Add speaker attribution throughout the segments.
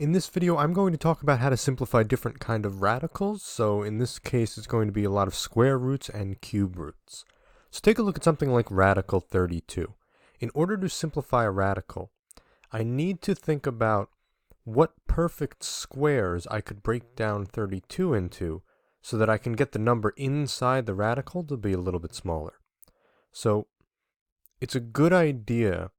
Speaker 1: In this video, I'm going to talk about how to simplify different kind of radicals. So in this case, it's going to be a lot of square roots and cube roots. So take a look at something like radical 32. In order to simplify a radical, I need to think about what perfect squares I could break down 32 into so that I can get the number inside the radical to be a little bit smaller. So it's a good idea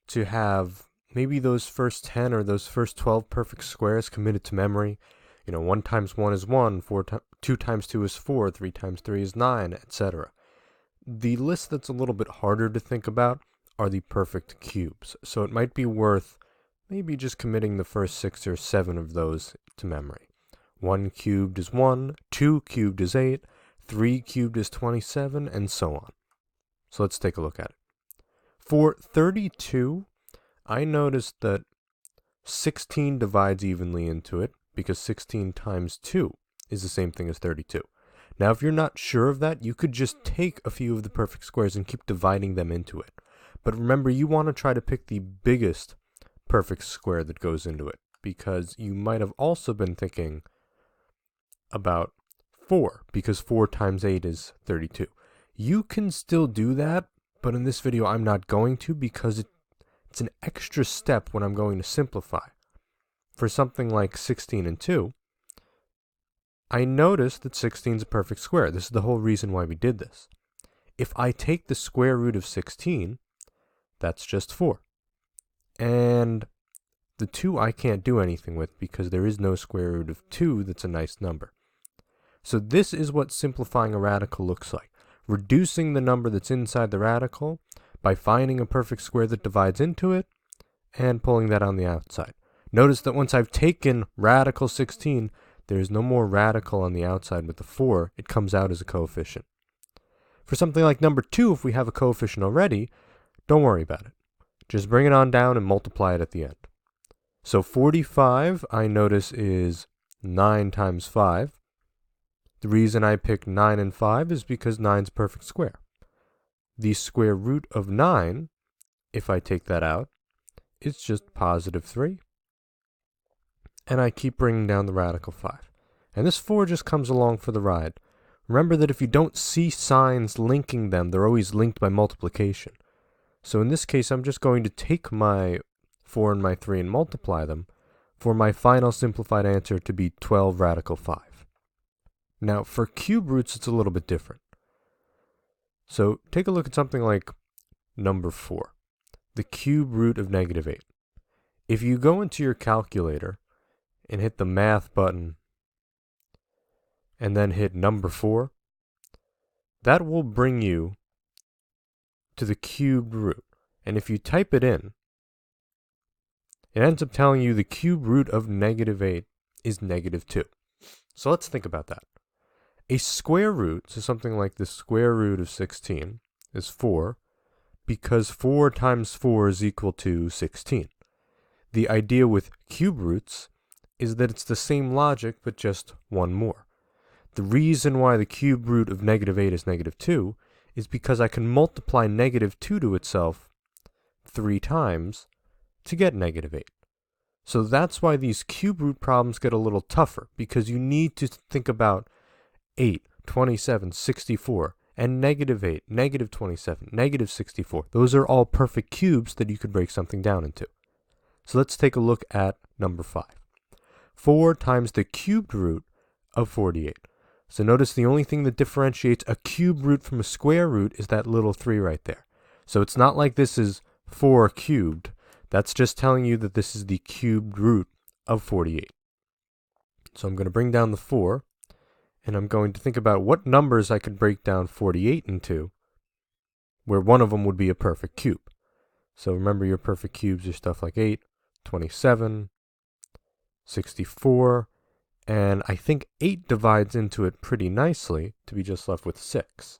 Speaker 1: to have maybe those first 10 or those first 12 perfect squares committed to memory. 1 times 1 is 1, 2 times 2 is 4, 3 times 3 is 9, etc. The list that's a little bit harder to think about are the perfect cubes. So it might be worth maybe just committing the first 6 or 7 of those to memory. 1 cubed is 1, 2 cubed is 8, 3 cubed is 27, and so on. So let's take a look at it. For 32, I noticed that 16 divides evenly into it because 16 times 2 is the same thing as 32. Now, if you're not sure of that, you could just take a few of the perfect squares and keep dividing them into it. But remember, you want to try to pick the biggest perfect square that goes into it, because you might have also been thinking about 4, because 4 times 8 is 32. You can still do that, but in this video I'm not going to, because it's an extra step when I'm going to simplify. For something like 16 and 2, I noticed that 16 is a perfect square. This is the whole reason why we did this. If I take the square root of 16, that's just 4. And the 2 I can't do anything with because there is no square root of 2 that's a nice number. So this is what simplifying a radical looks like. Reducing the number that's inside the radical by finding a perfect square that divides into it and pulling that on the outside. Notice that once I've taken radical 16, there's no more radical on the outside with the 4. It comes out as a coefficient. For something like number 2, if we have a coefficient already, don't worry about it. Just bring it on down and multiply it at the end. So 45, I notice, is 9 times 5. The reason I picked 9 and 5 is because 9 is a perfect square. The square root of 9, if I take that out, is just positive 3. And I keep bringing down the radical 5. And this 4 just comes along for the ride. Remember that if you don't see signs linking them, they're always linked by multiplication. So in this case, I'm just going to take my 4 and my 3 and multiply them for my final simplified answer to be 12 radical 5. Now, for cube roots, it's a little bit different. So take a look at something like number 4, the cube root of negative 8. If you go into your calculator and hit the math button and then hit number 4, that will bring you to the cubed root. And if you type it in, it ends up telling you the cube root of negative 8 is negative 2. So let's think about that. A square root, so something like the square root of 16, is 4, because 4 times 4 is equal to 16. The idea with cube roots is that it's the same logic, but just one more. The reason why the cube root of negative 8 is negative 2 is because I can multiply negative 2 to itself 3 times to get negative 8. So that's why these cube root problems get a little tougher, because you need to think about 8, 27, 64, and negative 8, negative 27, negative 64. Those are all perfect cubes that you could break something down into. So let's take a look at number 5. 4 times the cubed root of 48. So notice the only thing that differentiates a cube root from a square root is that little 3 right there. So it's not like this is 4 cubed. That's just telling you that this is the cubed root of 48. So I'm going to bring down the 4. And I'm going to think about what numbers I could break down 48 into, where one of them would be a perfect cube. So remember, your perfect cubes are stuff like 8, 27, 64, and I think 8 divides into it pretty nicely to be just left with 6.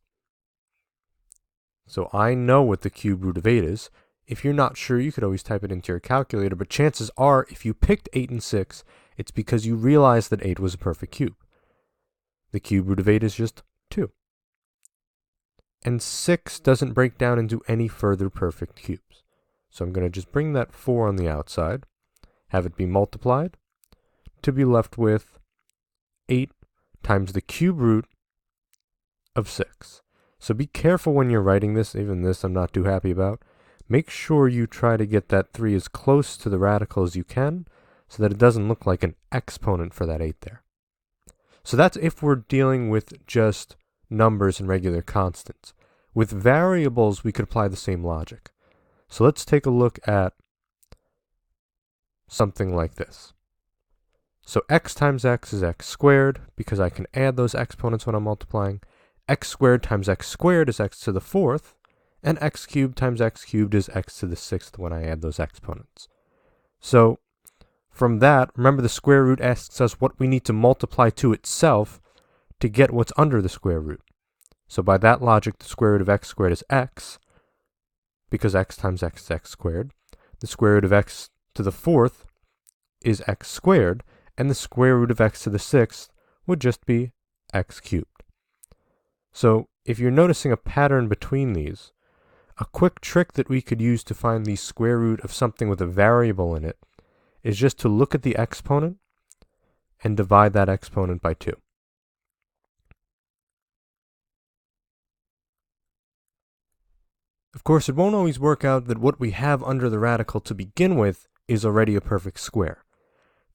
Speaker 1: So I know what the cube root of 8 is. If you're not sure, you could always type it into your calculator, but chances are, if you picked 8 and 6, it's because you realized that 8 was a perfect cube. The cube root of 8 is just 2. And 6 doesn't break down into any further perfect cubes. So I'm going to just bring that 4 on the outside, have it be multiplied, to be left with 8 times the cube root of 6. So be careful when you're writing this. Even this I'm not too happy about. Make sure you try to get that 3 as close to the radical as you can so that it doesn't look like an exponent for that 8 there. So that's if we're dealing with just numbers and regular constants. With variables, we could apply the same logic. So let's take a look at something like this. So x times x is x squared, because I can add those exponents when I'm multiplying. X squared times x squared is x to the 4th, and x cubed times x cubed is x to the 6th when I add those exponents. So from that, remember the square root asks us what we need to multiply to itself to get what's under the square root. So by that logic, the square root of x squared is x, because x times x is x squared. The square root of x to the 4th is x squared, and the square root of x to the 6th would just be x cubed. So if you're noticing a pattern between these, a quick trick that we could use to find the square root of something with a variable in it is just to look at the exponent and divide that exponent by 2. Of course, it won't always work out that what we have under the radical to begin with is already a perfect square.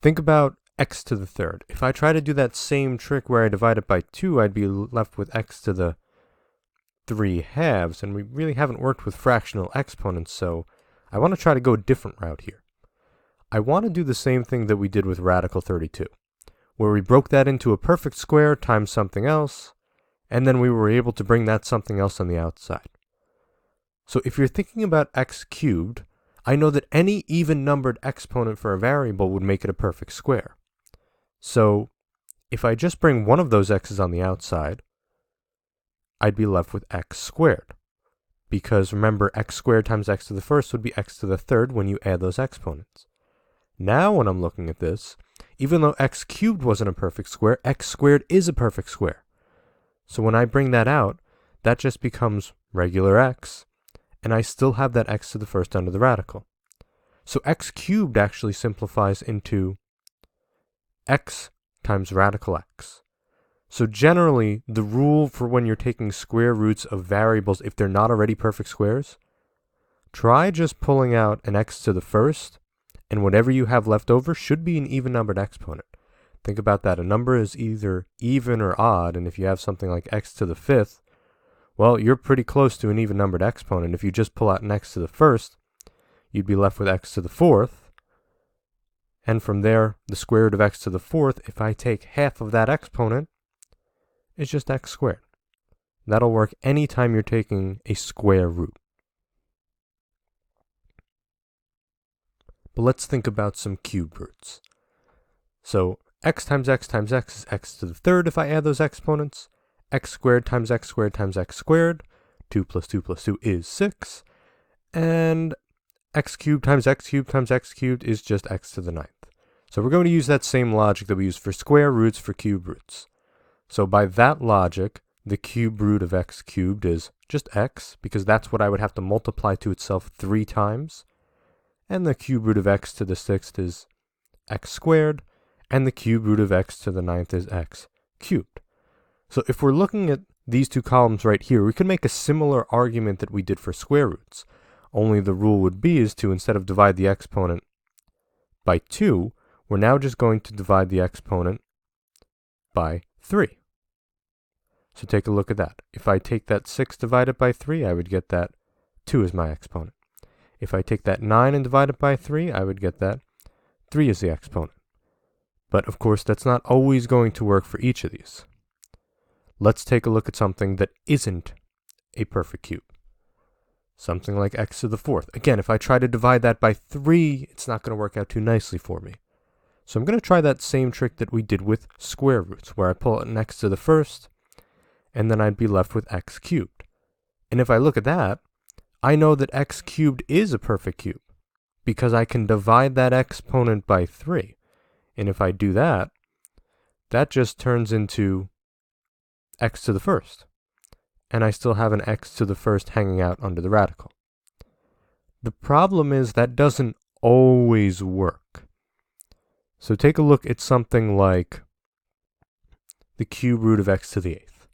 Speaker 1: Think about x to the 3rd. If I try to do that same trick where I divide it by 2, I'd be left with x to the 3/2, and we really haven't worked with fractional exponents, so I want to try to go a different route here. I want to do the same thing that we did with radical 32, where we broke that into a perfect square times something else, and then we were able to bring that something else on the outside. So if you're thinking about x cubed, I know that any even-numbered exponent for a variable would make it a perfect square. So if I just bring one of those x's on the outside, I'd be left with x squared. Because remember, x squared times x to the 1st would be x to the 3rd when you add those exponents. Now when I'm looking at this, even though x cubed wasn't a perfect square, x squared is a perfect square. So when I bring that out, that just becomes regular x, and I still have that x to the 1st under the radical. So x cubed actually simplifies into x times radical x. So generally, the rule for when you're taking square roots of variables, if they're not already perfect squares, try just pulling out an x to the 1st, and whatever you have left over should be an even-numbered exponent. Think about that. A number is either even or odd, and if you have something like x to the 5th, well, you're pretty close to an even-numbered exponent. If you just pull out an x to the 1st, you'd be left with x to the 4th, and from there, the square root of x to the 4th, if I take half of that exponent, is just x squared. That'll work anytime you're taking a square root. But let's think about some cube roots. So x times x times x is x to the 3rd if I add those exponents. X squared times x squared times x squared. 2 plus 2 plus 2 is 6. And x cubed times x cubed times x cubed is just x to the 9th. So we're going to use that same logic that we use for square roots for cube roots. So by that logic, the cube root of x cubed is just x, because that's what I would have to multiply to itself 3 times. And the cube root of x to the 6th is x squared, and the cube root of x to the 9th is x cubed. So if we're looking at these two columns right here, we can make a similar argument that we did for square roots. Only the rule would be is to, instead of divide the exponent by 2, we're now just going to divide the exponent by 3. So take a look at that. If I take that 6 divided by 3, I would get that 2 as my exponent. If I take that 9 and divide it by 3, I would get that 3 as the exponent. But of course, that's not always going to work for each of these. Let's take a look at something that isn't a perfect cube. Something like x to the 4th. Again, if I try to divide that by 3, it's not going to work out too nicely for me. So I'm going to try that same trick that we did with square roots, where I pull out an x to the 1st, and then I'd be left with x cubed. And if I look at that, I know that x cubed is a perfect cube, because I can divide that exponent by 3. And if I do that, that just turns into x to the 1st. And I still have an x to the 1st hanging out under the radical. The problem is that doesn't always work. So take a look at something like the cube root of x to the 8th.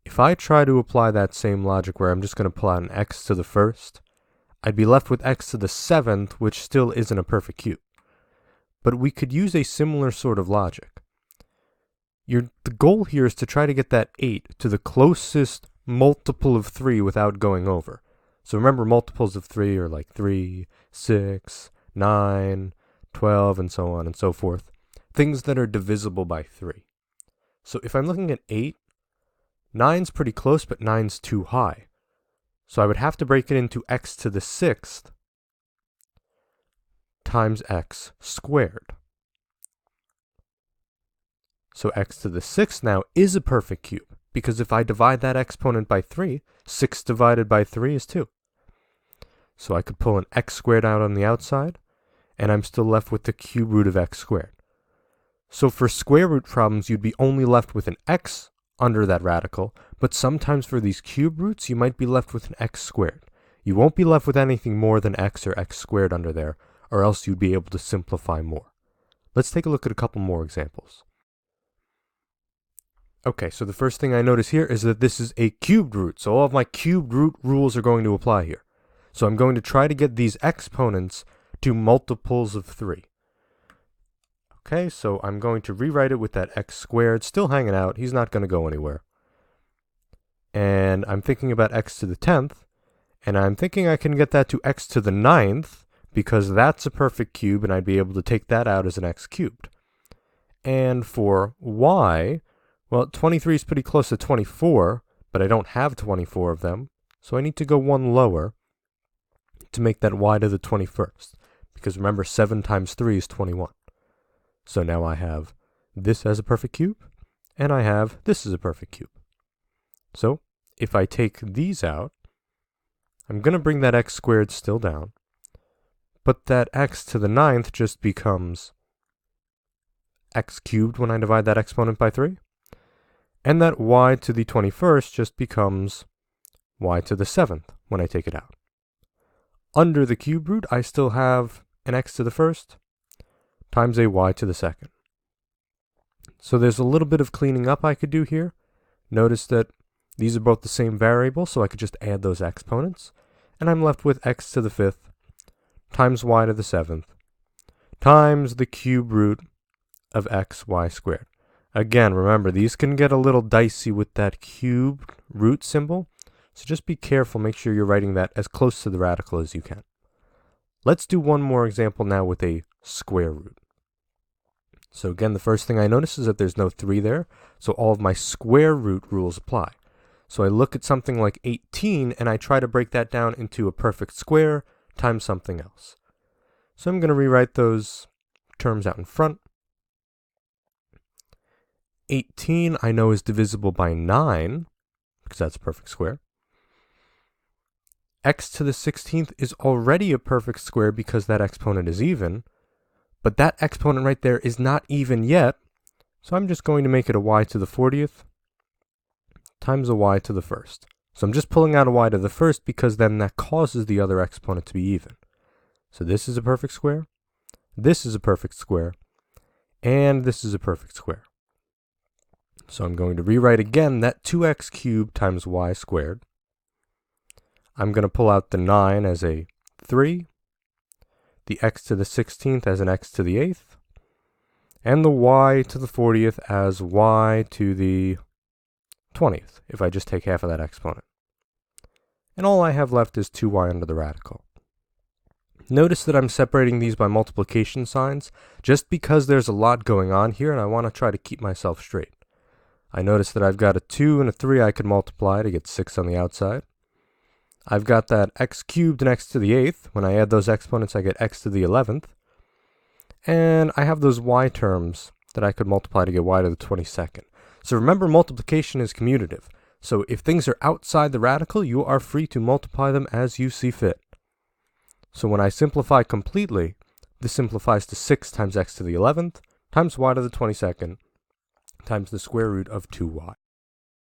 Speaker 1: If I try to apply that same logic where I'm just going to pull out an x to the 1st, I'd be left with x to the 7th, which still isn't a perfect cube. But we could use a similar sort of logic. The goal here is to try to get that 8 to the closest multiple of 3 without going over. So remember, multiples of 3 are like 3, 6, 9, 12, and so on and so forth. Things that are divisible by 3. So if I'm looking at 8, 9's pretty close, but 9's too high. So I would have to break it into x to the 6th times x squared. So x to the 6th now is a perfect cube, because if I divide that exponent by 3, 6 divided by 3 is 2. So I could pull an x squared out on the outside, and I'm still left with the cube root of x squared. So for square root problems, you'd be only left with an x under that radical, but sometimes for these cube roots, you might be left with an x squared. You won't be left with anything more than x or x squared under there, or else you'd be able to simplify more. Let's take a look at a couple more examples. Okay, so the first thing I notice here is that this is a cubed root, so all of my cubed root rules are going to apply here. So I'm going to try to get these exponents to multiples of 3. Okay, so I'm going to rewrite it with that x squared still hanging out. He's not going to go anywhere. And I'm thinking about x to the 10th, and I'm thinking I can get that to x to the 9th, because that's a perfect cube, and I'd be able to take that out as an x cubed. And for y, well, 23 is pretty close to 24, but I don't have 24 of them, so I need to go one lower to make that y to the 21st, because remember, 7 times 3 is 21. So now I have this as a perfect cube, and I have this as a perfect cube. So if I take these out, I'm going to bring that x squared still down, but that x to the 9th just becomes x cubed when I divide that exponent by 3. And that y to the 21st just becomes y to the 7th when I take it out. Under the cube root, I still have an x to the 1st times a y to the 2nd. So there's a little bit of cleaning up I could do here. Notice that these are both the same variable, so I could just add those exponents. And I'm left with x to the 5th times y to the 7th times the cube root of xy squared. Again, remember, these can get a little dicey with that cube root symbol, so just be careful, make sure you're writing that as close to the radical as you can. Let's do one more example now with a square root. So again, the first thing I notice is that there's no 3 there, so all of my square root rules apply. So I look at something like 18, and I try to break that down into a perfect square times something else. So I'm going to rewrite those terms out in front. 18 I know is divisible by 9, because that's a perfect square. X to the 16th is already a perfect square because that exponent is even, but that exponent right there is not even yet, so I'm just going to make it a y to the 40th times a y to the 1st. So I'm just pulling out a y to the 1st because then that causes the other exponent to be even. So this is a perfect square, this is a perfect square, and this is a perfect square. So I'm going to rewrite again that 2x cubed times y squared. I'm going to pull out the 9 as a 3, the x to the 16th as an x to the 8th, and the y to the 40th as y to the 20th, if I just take half of that exponent. And all I have left is 2y under the radical. Notice that I'm separating these by multiplication signs, just because there's a lot going on here and I want to try to keep myself straight. I notice that I've got a 2 and a 3 I could multiply to get 6 on the outside. I've got that x cubed and x to the 8th. When I add those exponents, I get x to the 11th. And I have those y terms that I could multiply to get y to the 22nd. So remember, multiplication is commutative. So if things are outside the radical, you are free to multiply them as you see fit. So when I simplify completely, this simplifies to 6 times x to the 11th times y to the 22nd times the square root of 2y.